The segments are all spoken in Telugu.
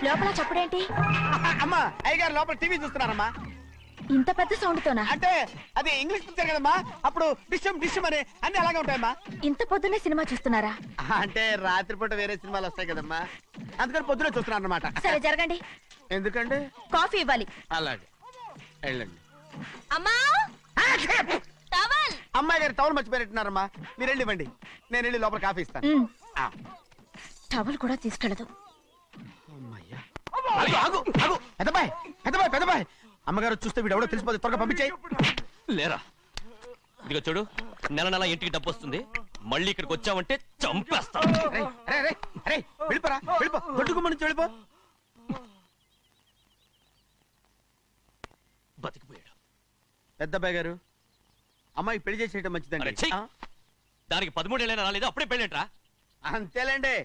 లోపల చప్పుడేంటి? అమ్మా అయ్యగారు లోపల టీవీ చూస్తున్నారమ్మా. ఇంత పెద్ద సౌండ్ తోనా? అంటే అది ఇంగ్లీష్ పిక్చర్ కదమ్మా, అప్పుడు డిషం డిషం అని అన్ని అలాగే ఉంటాయమ్మా. ఇంత పొద్దున్నే సినిమా చూస్తున్నారా? అంటే రాత్రిపూట వేరే సినిమాలు వస్తాయి కదమ్మా, అందుకని పొద్దునే చూస్తున్నాను అనమాట. సరే జరగండి. ఎందుకంటే కాఫీ ఇవ్వాలి. అలాగే వెళ్ళండి. అమ్మా టవల్. అమ్మాయి గారు టవల్ మర్చిపోయినట్టున్నారమ్మా, మీరు వెళ్ళి ఇవ్వండి, నేను వెళ్ళి లోపల కాఫీ ఇస్తాను. టవల్ కూడా తీసుకెళ్ళదు. పెద్దబాయ్ పెద్దబాయ్ పెద్దబాయ్, అమ్మగారు చూస్తే వీడు ఎవడో తెలిసిపోతే త్వరగా పంపించాయి. లేరా, ఇదిగో చూడు, నెల నెల ఇంటికి డబ్బు వస్తుంది, మళ్ళీ ఇక్కడికి వచ్చావంటే చంపేస్తా. వెళ్ళిపోరా, వెళ్ళిపో, దొడ్డుకుమ్మ నుంచి వెళ్ళిపో. బతికిపోయాడు. పెద్దబాయ్ గారు, అమ్మాయి పెళ్లి చేసేయటం మంచిదండి. దానికి 13 ఏళ్ళైనా రాలేదు, అప్పుడే పెళ్ళేంట్రా? అంతేలేండి,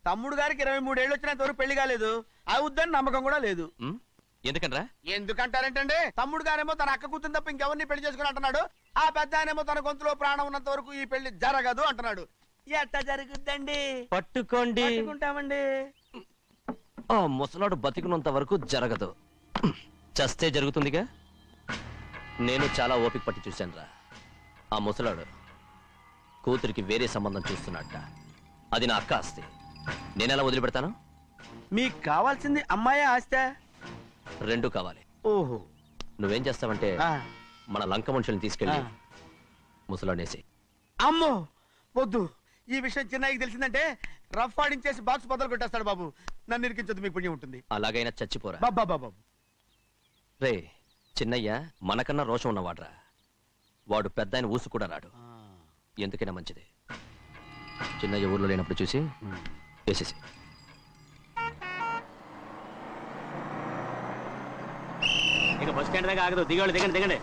తమ్ముడు గారికి 23 ఏళ్ళు వచ్చినంత వరకు పెళ్లి కాలేదు, అవుద్దని నమ్మకం కూడా లేదు. ఎందుకనరా? ఎందుకంటారేంటండి, తమ్ముడు గారేమో తన అక్క కూతురు తప్ప ఇంకెవరిని పెళ్లి చేసుకుని అంటున్నాడు, ఆ పెద్ద ఆయనేమో తన గొంతులో ప్రాణం ఉన్నంత వరకు ఈ పెళ్లి జరగదు అంటున్నాడు. ఎట్ట జరుగుద్దండి? పట్టుకోండి. పట్టుకుంటామండి. ఆ ముసలాడు బతికినంత వరకు జరగదు, చస్తే జరుగుతుందిగా. నేను చాలా ఓపిక పట్టి చూశానురా. ఆ ముసలాడు కూతురికి వేరే సంబంధం చూస్తున్నట్ట, అది నా అక్క ఆస్తి, నేనెలా వదిలిపెడతాను? మీకు కావాల్సింది అమ్మాయి ఆస్తి? రెండు కావాలి. ఓహో, నువ్వేం చేస్తావంటే మన లంక మనుషుల్ని తీసుకెళ్ళి ముసలాడేసి. అమ్మో వద్దు, ఈ విషయం చిన్నయ్యకి తెలిసిందంటే రఫ్ ఆడించేసి బాక్స్ బదులు కొట్టేస్తాడు బాబు. నన్ను ఇరికించొద్దు, మీకు పుణ్యం ఉంటుంది. అలాగైనా చచ్చిపోరా బాబా. రే, చిన్నయ్య మనకన్నా రోషం ఉన్నవాడ్రా, వాడు పెద్ద ఆయన ఊసు కూడా రాడు. ఎందుకైనా మంచిది, చిన్నయ్య ఊర్లో లేనప్పుడు చూసి వేసేసి. ఇక బస్ స్టాండ్ దాకా ఆగదు, దిగండి దిగండి దిగండి.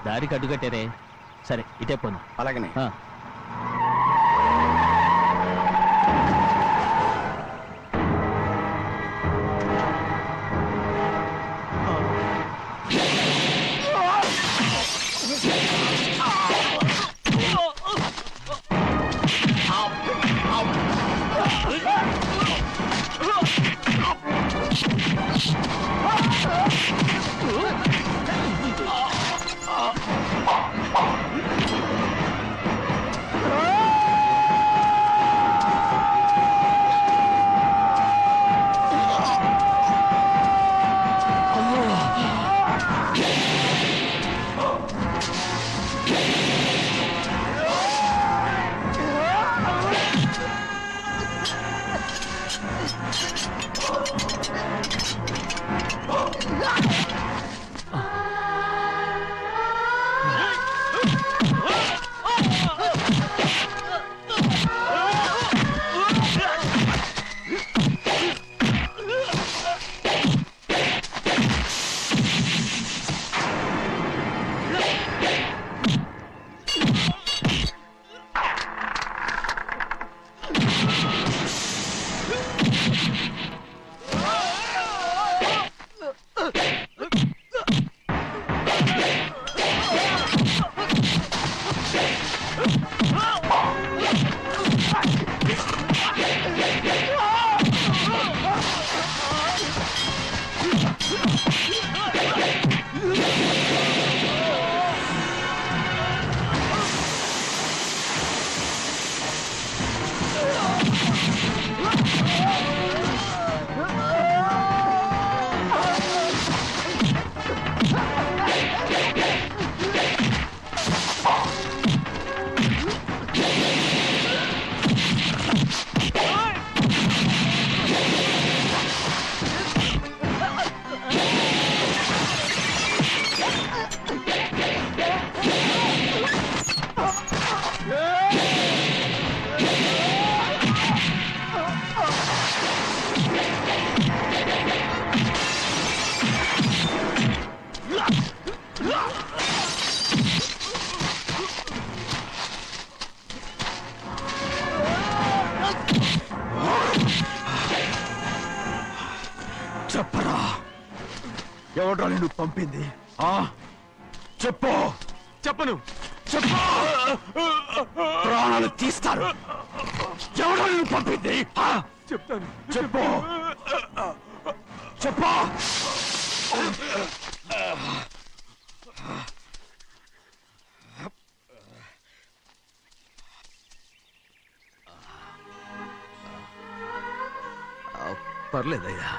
దారికి అడ్డుకట్టారే, సరే ఇటే పోను. అలాగనే. ఎవడో నిన్ను పంపింది? చెప్పు. చెప్పను. చెప్పు. ప్రాణాలు తీస్తారు. ఎవడో నిన్ను పంపింది? చెప్తాను. చెప్పు. చెప్పు. పర్లేదయ్యా.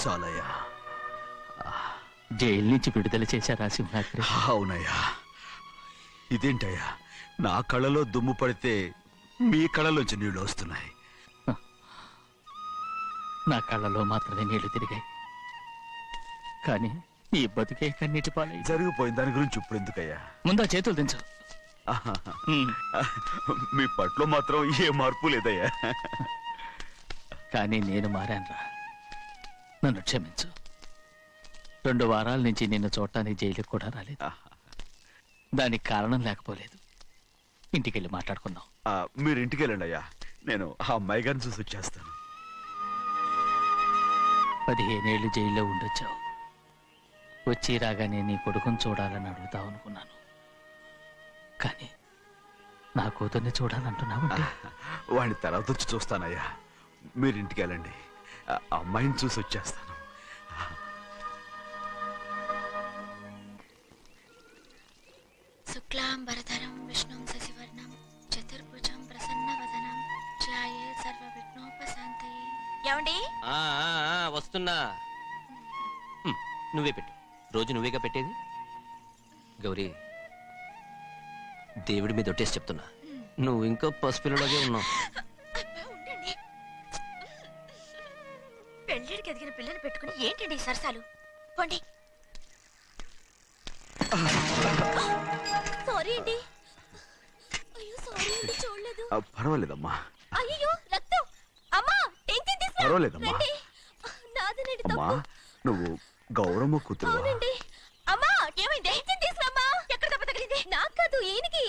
చాలయ్యా. జైలు నుంచి విడుదల చేశారా సింహాద్రి? అవునయ్యా. ఇదేంటయ్యా, నా కళ్ళలో దుమ్ము పడితే మీ కళ్ళలోంచి నీళ్లు వస్తున్నాయి. నా కళ్ళలో మాత్రమే నీళ్లు తిరిగాయి, కానీ ఈ బతుకే కన్నీటి పాలై. జరిగిపోయిన దాని గురించి ఇప్పుడు ఎందుకయ్యా? ముందా చేతులు దించు. మీ పట్లో మాత్రం ఏ మార్పు లేదయ్యా. కానీ నేను మారానురా, నన్ను క్షమించు. 2 వారాల నుంచి నిన్ను చూడటానికి జైలుకి కూడా రాలేదు. దానికి కారణం లేకపోలేదు. ఇంటికెళ్ళి మాట్లాడుకున్నాం. మీరు ఇంటికి వెళ్ళండి అయ్యా, నేను ఆ అమ్మాయి గారిని చూసి వచ్చేస్తాను. 15 ఏళ్ళు జైల్లో ఉండొచ్చావు. వచ్చి రాగానే నీ కొడుకుని చూడాలని అడుగుతావు అనుకున్నాను, కానీ నా కూతుర్ని చూడాలంటున్నావంటే. వాడిని తర్వాత వచ్చి చూస్తానయ్యా, మీరు ఇంటికి వెళ్ళండి. ఆ అమ్మాయిని చూసి వచ్చేస్తాను. శుక్లాంబరధరం విష్ణుం శశివర్ణం చతుర్భుజం ప్రసన్నవదనం ధ్యాయే సర్వ విఘ్నోపశాంతయే. ఏమండి? వస్తున్నా. నువ్వే పెట్టు. రోజు నువ్వేగా పెట్టేది. గౌరీ, దేవుడి మీద ఒట్టేసి చెప్తున్నా, నువ్వు ఇంకా పసిపిల్లలాగే ఉన్నావు. ఉండండి. పెళ్ళిడికి ఎదిగిన పిల్లని పెట్టుకుని ఏంటండి సరసాలు? పోండి. సారీ అండి. అయ్యో సారీ అండి, చూడలేదు. పర్వాలేదమ్మా. అయ్యో రక్తం. అమ్మా టెన్షన్ తీసుకో. పర్వాలేదమ్మా. నాదనండి అమ్మా, తప్పు. నువ్వు గౌరమ్మ కూతురు. అవునండి. అమ్మా ఏమైంది? టెన్షన్ తీసుకురామ్మా. ఎక్కడ దెబ్బ తగిలింది? నాకు కాదు, ఈయనకి.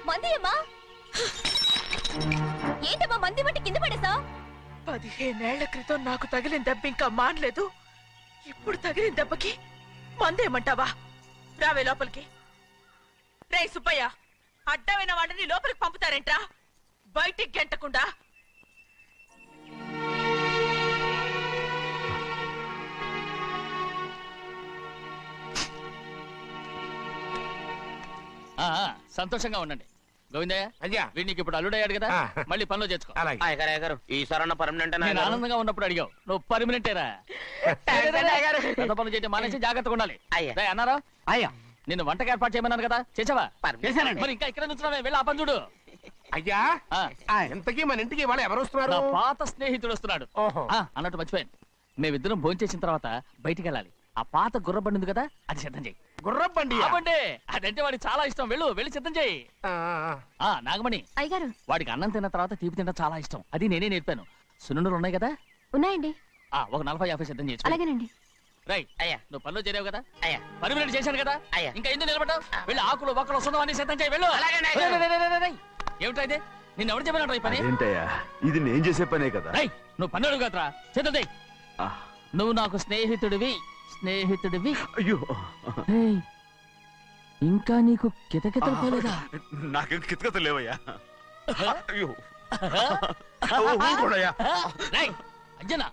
మంది అమ్మా. ఏంటమ్మా మంది బట్టి కింద పడేసా? 15 ఏళ్ల క్రితం నాకు తగిలిన దెబ్బ ఇంకా మానలేదు. ఇప్పుడు తగిలిన దెబ్బకి మందేమంటావా? రావే లోపలికి. రే సుబ్బయ్య, అడ్డమైన వాడిని లోపలికి పంపుతారేంట్రా? బయటికి గెంటకుండా. సంతోషంగా ఉండండి. గోవిందయ్య, అయ్యా, వీడికి ఇప్పుడు అల్లుడయ్యాడు కదా, మళ్ళీ పనిలో చేర్చుకో. ఈసారన్నా పర్మనెంట్ నేను ఆనందంగా ఉన్నప్పుడు అడిగావు, నువ్వు పర్మనెంటేరా. పెద్ద పనులు చేయడం మానేసి జాగ్రత్తగా ఉండాలి. అన్నారా? అయ్యా, నిన్ను వంటకి ఏర్పాటు చేయమన్నాను కదా, చేసావా? చేశానండి. మరి ఇంకా ఇక్కడ నుంచున్నావే, వెళ్ళి ఆ పని చూడు. అయ్యా, ఇంతకీ మన ఇంటికి వాళ్ళు ఎవరు వస్తున్నారు? నా పాత స్నేహితుడు వస్తున్నాడు. ఓహో. అన్నట్టు మర్చిపోయాను, మేమిద్దరం భోంచేసిన తర్వాత బయటికి వెళ్ళాలి. ఆ పాత గుర్రబండి ఉంది కదా, అది సిద్ధం చేయి. గుర్రబండి? అవ్వండి, అదంటే వాడికి చాలా ఇష్టం. వెళ్ళి సిద్ధం చేయి. నాగమణి, అయ్యగారు వాడికి అన్నం తిన్న తర్వాత తీపి తినడం చాలా ఇష్టం. అది నేనే నేర్పాను. సున్నుండలు ఉన్నాయి కదా, ఉన్నాయండి. ఒక 40-50 సిద్ధం చేసి. అలాగేనండి. రైట్ అయ్యా, నువ్వు పనిలో చేరావు కదా, అయ్యా, పర్మనెంట్ చేశాను కదా, అయ్యా, ఇంకా ఎందుకు నిలబడ్డావు? వెళ్ళి ఆకులు ఒక్కలు వస్తుందో అన్ని సిద్ధం చేయి. వెళ్ళు. ఏమిటా ఇది? నిన్ను ఎవరు చెప్పినట్టు ఈ పని? ఏంటయ్యా, ఇది నేను చేసే పనే కదా. నువ్వు పన్నుడు కదరా, సిద్ధం చేయి. నువ్వు నాకు స్నేహితుడివి. అయ్యో, ఇంకా నీకు కితకితలు పోలేదా? నాకేం కితకత లేవయ్యా. అయ్యో, ఊరుకోడయ్యా. అంజనా,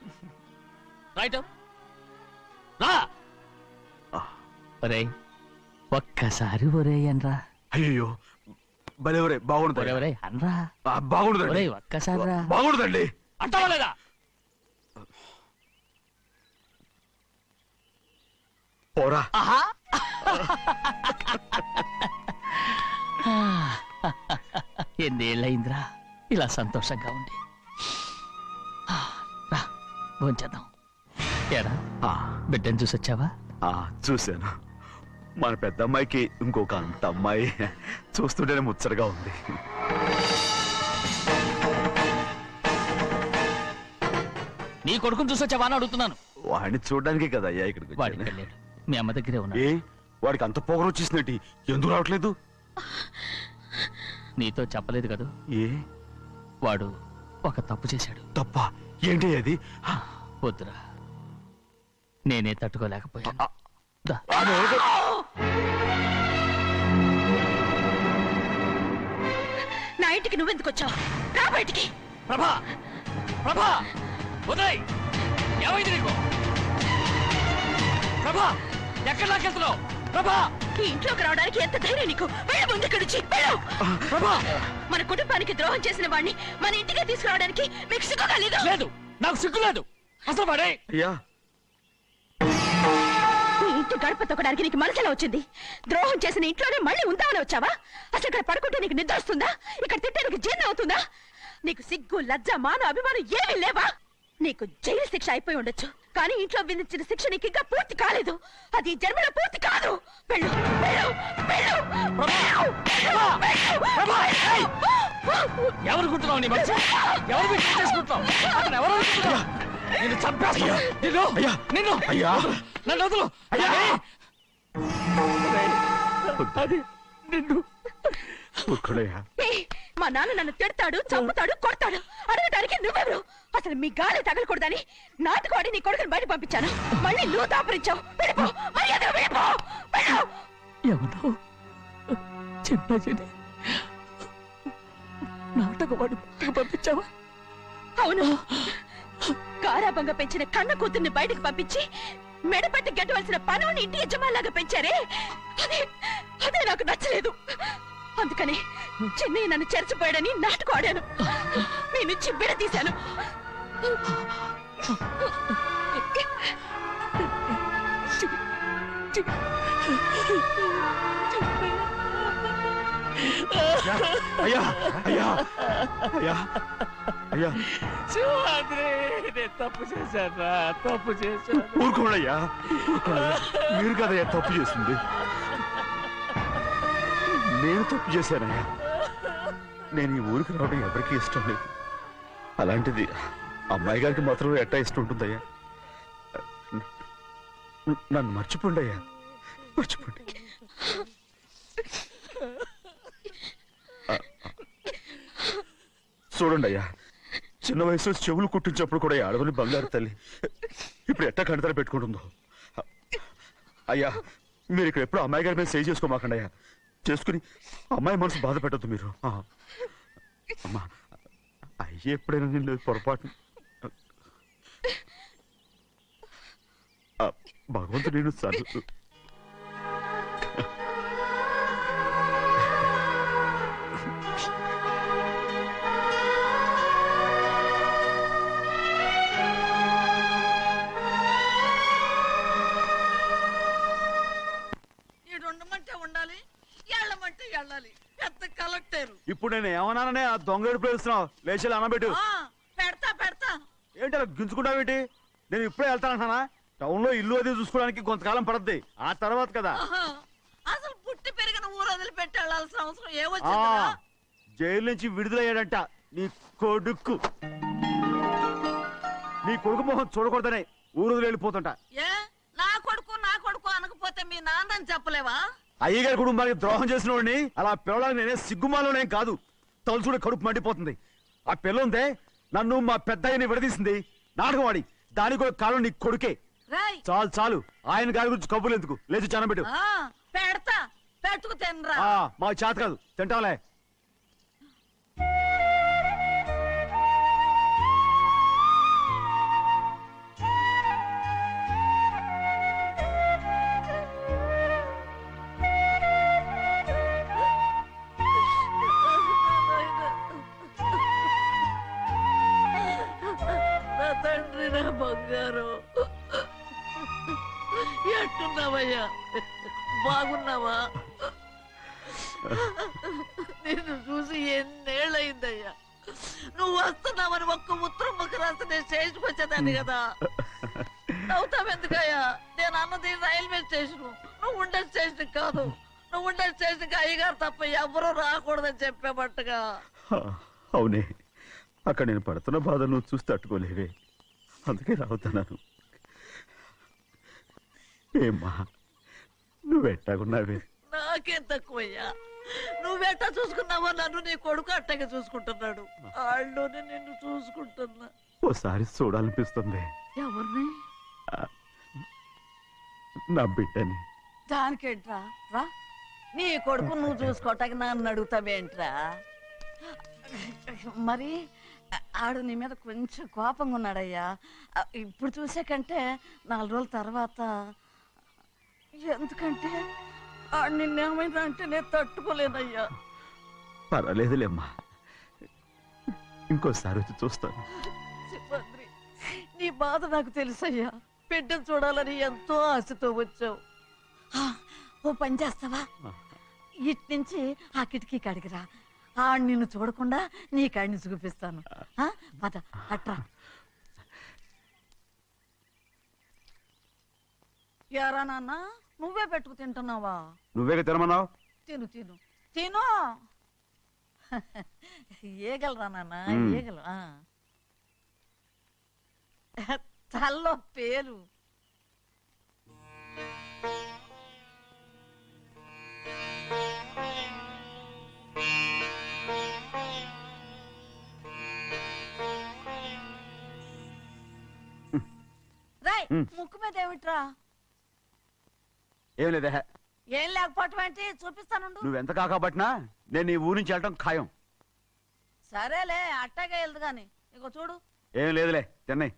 రైట్ రా. ఒరే, ఒక్కసారి ఒరే అనరా. అయ్యో, భలే ఒరే, బాగుంటుంది. ఒరే అనరా. బాగుండదండి. ఒక్కసారి రా. బాగుండదండి. అంటావా లేదా? పోరా. ఎన్నేళ్ళయిందిరా ఇలా సంతోషంగా ఉండి. రా, భోంచేద్దాం. ఏరా, బిడ్డను చూసొచ్చావా? చూశాను. మన పెద్ద అమ్మాయికి ఇంకొక అంత అమ్మాయి. చూస్తుంటేనే ముచ్చటగా ఉంది. నీ కొడుకుని చూసొచ్చావా అని అడుగుతున్నాను. వాడిని చూడడానికి కదా అయ్యా ఇక్కడికి వాడికి వచ్చాను. వెళ్ళాడు, మీ అమ్మ దగ్గరే ఉన్నాడు. ఏ, వాడికి అంత పొగరు వచ్చేసినట్టు ఎందుకు రావట్లేదు? నీతో చెప్పలేదు కదా, ఏ, వాడు ఒక తప్పు చేశాడు. తప్ప ఏంటి అది? వద్దురా, నేనే తట్టుకోలేకపోయాను. దా. నా ఇంటికి నువ్వెందుకు వచ్చావు? రా బయటికి. ప్రభా, ప్రభా, వదిలేయ్. ఏమైంది నీకు? ప్రభా, ఎక్కడ లాకెళ్తున్నావు? ప్రభా, ఈ ఇంట్లోకి రావడానికి ఎంత ధైర్యం నీకు? వెళ్ళు ముందు ఇక్కడి నుంచి, వెళ్ళు. ప్రభా, మన కుటుంబానికి ద్రోహం చేసిన వాడిని మన ఇంటికి తీసుకురావడానికి మీకు సిగ్గుగా లేదు? లేదు, నాకు సిగ్గు లేదు. అసలు వాడే అయ్యా, ఈ ఇంటి గడప తొక్కడానికి నీకు మనసులో వచ్చింది. ద్రోహం చేసిన ఇంట్లోనే మళ్ళీ ఉందామని వచ్చావా? అసలు ఇక్కడ పడుకుంటే నీకు నిద్ర వస్తుందా? ఇక్కడ తింటే నీకు జీర్ణం అవుతుందా? నీకు సిగ్గు, లజ్జ, మాన, అభిమానం ఏమీ లేవా? నీకు జైలు శిక్ష అయిపోయి ఉండొచ్చు, కానీ ఇంట్లో విధించిన శిక్ష నీకు ఇంకా పూర్తి కాలేదు. అది ఈ జన్మలో పూర్తి కాదు. వెళ్ళు, వెళ్ళు, వెళ్ళు, ఎవరు గుంటున్నావు? నీ మంచి ఎవరు చేసుకుంటున్నావు? అతను ఎవరు అనుకుంటున్నావు? నిన్ను చంపేస్తా. నిన్ను, నిన్ను, అయ్యా, నన్ను వదులు. అయ్యా, అది నిన్ను. ఊరుకోడయ్యా. ఏయ్, మా నాన్న నన్ను తిడతాడు, చంపుతాడు, కొడతాడు. అడగడానికి నువ్వెవరు? అసలు మీ గాలి తగలకూడదని నాటుకోడి నీ కొడుకుని బయట పంపించాను. మళ్ళీ నువ్వు దాపరించావు. వెళ్ళిపో, మర్యాదగా వెళ్ళిపో, వెళ్ళు. ఎవరు చిన్న చెడి నాటకవాడు పంపించావా? అవును, గారాబంగా పెంచిన కన్న కూతుర్ని బయటకు పంపించి మెడపట్టి గెట్టవలసిన పనుని ఇంటి యజమానిలాగా పెంచారే, అదే నాకు నచ్చలేదు. అందుకని చిన్నయ్య నన్ను చెరచిపోయాడని నాటకం ఆడాను. మీ నుంచి విడదీశాను. అయ్యా, అయ్యా, అయ్యా, అయ్యా, నేను తప్పు చేశాను, తప్పు చేశాను. ఊరుకోడయ్యా, మీరు కదయ్యా తప్పు చేసింది. నేను తప్పు చేశానయ్యా. నేను ఈ ఊరికి రావడం ఎవరికి ఇష్టం లేదు. అలాంటిది అమ్మాయి గారికి మాత్రం ఎట్టా ఇష్టం ఉంటుందయ్యా? నన్ను మర్చిపోండి అయ్యా, మర్చిపోండి. చూడండి అయ్యా, చిన్న వయసులో చెవులు కుట్టించినప్పుడు కూడా ఆడవని బంగారు తల్లి ఇప్పుడు ఎట్టా కంటతర పెట్టుకుంటుందో. అయ్యా, మీరు ఇక్కడ ఎప్పుడు అమ్మాయి గారి మీద సేవ్ చేసుకోమాకండి అయ్యా. చేసుకుని అమ్మాయి మనసు బాధ పెట్టద్దు మీరు. అమ్మా, అయ్యే ఎప్పుడైనా నిన్ను పొరపాటు భగవంతుడు నేను సర్దు. ఉండాలి, ఎళ్ళమంటే వెళ్ళాలి. పెద్ద కలెక్టర్. ఇప్పుడు నేను ఏమన్నాననే ఆ దొంగ ఎడుపు వేస్తున్నావు? లేచి అనబెట్టు. పెడతా పెడతా. ఏంటి అలా గించుకుంటావేంటి? నేను ఇప్పుడే వెళ్తానంటున్నా. టౌన్ లో ఇల్లు అది చూసుకోవడానికి కొంతకాలం పడద్ది, ఆ తర్వాత కదా. అసలు పుట్టి పెరిగిన ఊరు వదిలిపెట్టి వెళ్ళాల్సిన అవసరం ఏమొచ్చిందా? జైలు నుంచి విడుదలయ్యాడంట నీ కొడుకు. నీ కొడుకు మొహం చూడకూడదనే ఊరు వదిలి వెళ్ళిపోతుంట. ఏ నా కొడుకు నా కొడుకు అనకపోతే మీ నాన్నని చెప్పలేవా? అయ్యగారి కుటుంబానికి ద్రోహం చేసిన వాడిని అలా పిల్లడానికి నేనే సిగ్గుమాలోనేం కాదు. తలుచుకుంటే కడుపు మండిపోతుంది. ఆ పిల్ల ఉందే నన్ను మా పెద్దయ్యని విడదీసింది, నాటకవాడి. దానికి కూడా కాలం నీ కొడుకే. చాలు చాలు, ఆయన గారి గురించి కబుర్లు ఎందుకు? లేచి చనబెట్టు. పెడతా, పెట్టుకు తినరా. మా చేత కాదు, తింటాంలే. బంగారు, ఎట్టున్నావయ్యా? బాగున్నావా? నిన్ను చూసి ఎన్నేళ్ళయిందయ్యా. నువ్వు వస్తున్నావని ఒక్క ఉత్తరం ముక్క రాస్తే నేను స్టేషన్కి వచ్చేదాన్ని కదా. నవ్వుతావెందుకయ్యా? నేను అన్నది రైల్వే స్టేషన్, నువ్వు ఉండే స్టేషన్ కాదు. నువ్వు ఉండే స్టేషన్కి అయ్యగారు తప్ప ఎవరూ రాకూడదని చెప్పేమట్టుగా. అవునే, అక్కడ నేను పడుతున్న బాధ నువ్వు చూసి తట్టుకోలేవే, అందుకే రావుతున్నాను. ఏమ్మా, నువ్వెట్టాగున్నావే? నాకేం తక్కువయ్యా, నువ్వెట్టా చూసుకున్నావో నన్ను నీ కొడుకు అట్టగా చూసుకుంటున్నాడు. వాళ్ళలోనే నిన్ను చూసుకుంటున్నా. ఓసారి చూడాలనిపిస్తుంది ఎవరిని? నా బిడ్డని. దానికేంట్రా? రా, నీ కొడుకు నువ్వు చూసుకోవటానికి నన్ను అడుగుతావేంట్రా? మరి ఆడు నీ మీద కొంచెం కోపంగా ఉన్నాడయ్యా. ఇప్పుడు చూసే కంటే 4 రోజుల తర్వాత. ఎందుకంటే ఆడు నిన్నేమైనా అంటే నేను తట్టుకోలేనయ్యా. పర్వాలేదులేమ్మా, ఇంకోసారి వచ్చి చూస్తాను. సింహాద్రి, నీ బాధ నాకు తెలుసయ్యా. బిడ్డను చూడాలని ఎంతో ఆశతో వచ్చావు. ఓ పని చేస్తావా? ఇటు నుంచి ఆ కిటికీ కాడికిరా. ఆడు నిన్ను చూడకుండా నీ కాడిని చూపిస్తాను. పద అట్రా. ఎరా నాన్న, నువ్వే పెట్టుకు తింటున్నావా? నువ్వే తినమన్నావు. తిను తిను తిను. ఏగలరా నాన్న, ఏగలు. తల్లో పేరు. రాయ్, ముక్కు మీద ఏమిట్రా? ఏం లేదే. ఏం లేకపోవటం ఏంటి? చూపిస్తాను. నువ్వెంత కాకబట్టినా నేను ఈ ఊరి నుంచి వెళ్ళటం ఖాయం. సరేలే, అట్టాగే వెళ్దు గాని. ఇగో చూడు. ఏం లేదులే, తిన్నాయి.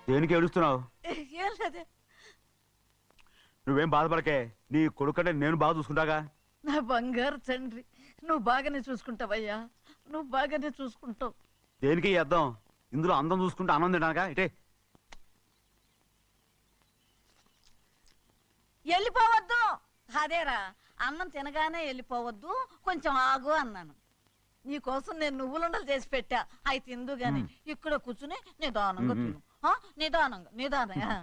దేనికి ఏడుస్తున్నావు? ఏం లేదే. నువ్వేం బాధపడకే, నీ కొడుకంటే నేను బాగా చూసుకుంటాగా. నా బంగారు తండ్రి, నువ్వు బాగానే చూసుకుంటావయ్యా. నువ్వు బాగానే చూసుకుంటావు. దేనికి ఈ అద్దం? ఇందులో అందం చూసుకుంటే ఆనందం తినాగా. ఇటే వెళ్ళిపోవద్దు. అదేరా, అన్నం తినగానే వెళ్ళిపోవద్దు, కొంచెం ఆగు అన్నాను. నీకోసం నేను నువ్వులుండలు చేసి పెట్టా. అవి తిందు గాని ఇక్కడ కూర్చుని నిదానంగా తిను. నిదానంగా నిదానంగా.